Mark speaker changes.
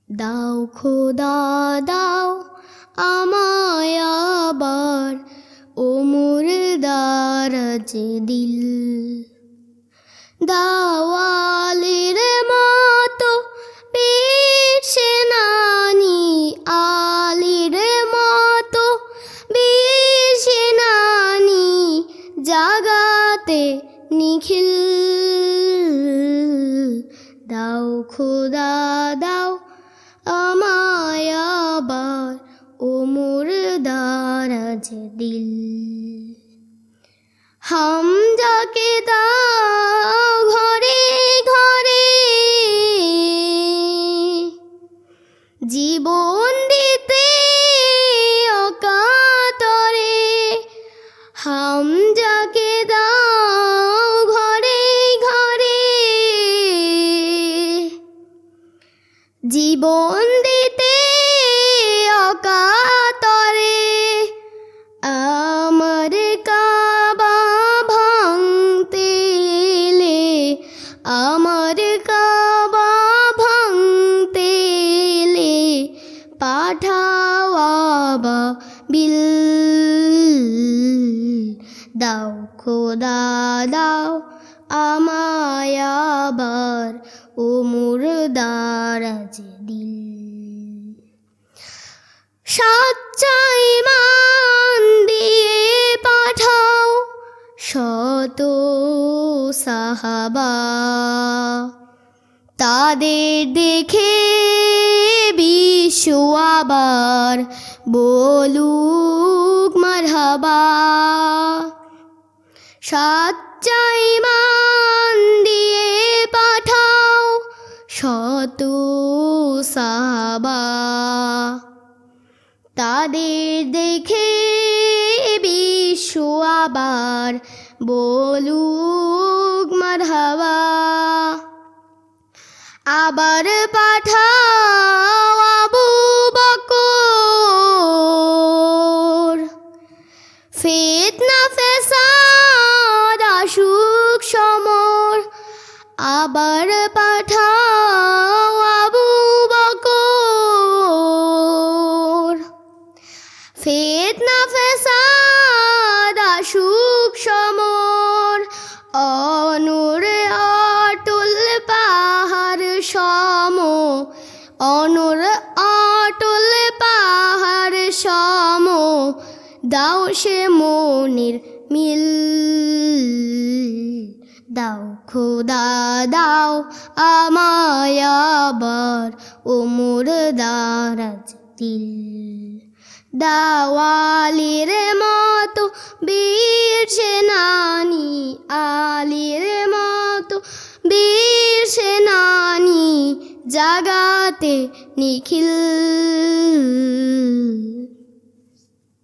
Speaker 1: দাও খোদা দাও আমায় আবার ও মুর্দারাজ দিল। দাওয়ালের মতো বীর সেনানি, আলীর মতো বীর সেনানি, জাগাতে নিখিল। দাও খোদা দাও আমায় আবার ও মুর্দারাজ দিল। হামজাকে দাও ঘরে ঘরে জীবন দিতে অকাতরে। হামজাকে দাও ঘরে ঘরে জীবন দিতে অকাতরে। আমার কাবা ভাঙতে এলে, আমার কাবা ভাঙতে এলে পাঠাও আবাবিল। দাও খোদা দাও আমায় আবার ও মুর্দারাজ দিল। সাচ্চা ঈমান দিয়ে পাঠাও শত সাহাবা, তাদের দেখে বিশ্ব আবার বলুক মারহাবা। সাচ্চা ঈমান দিয়ে পাঠাও শত সাহাবা, তাদের দেখে বিশ্ব আবার বলুক মারহাবা। আবার পাঠাও আবু বকর, ফিতনা ফেসাদ আসুক সমর। আবার পাঠাও আবু বকর, ফিতনা ফেসাদ আসুক সমর। অনূর অটল পাহাড় সম, অনূর অটল পাহাড় সম দাও সে মনির মিল। দাও খোদা দাও আমায় আবার ও মুর্দারাজ দিল। দাওয়ালির মতো বীর সেনানি, আলীর মতো বীর সেনানি, জাগাতে নিখিল।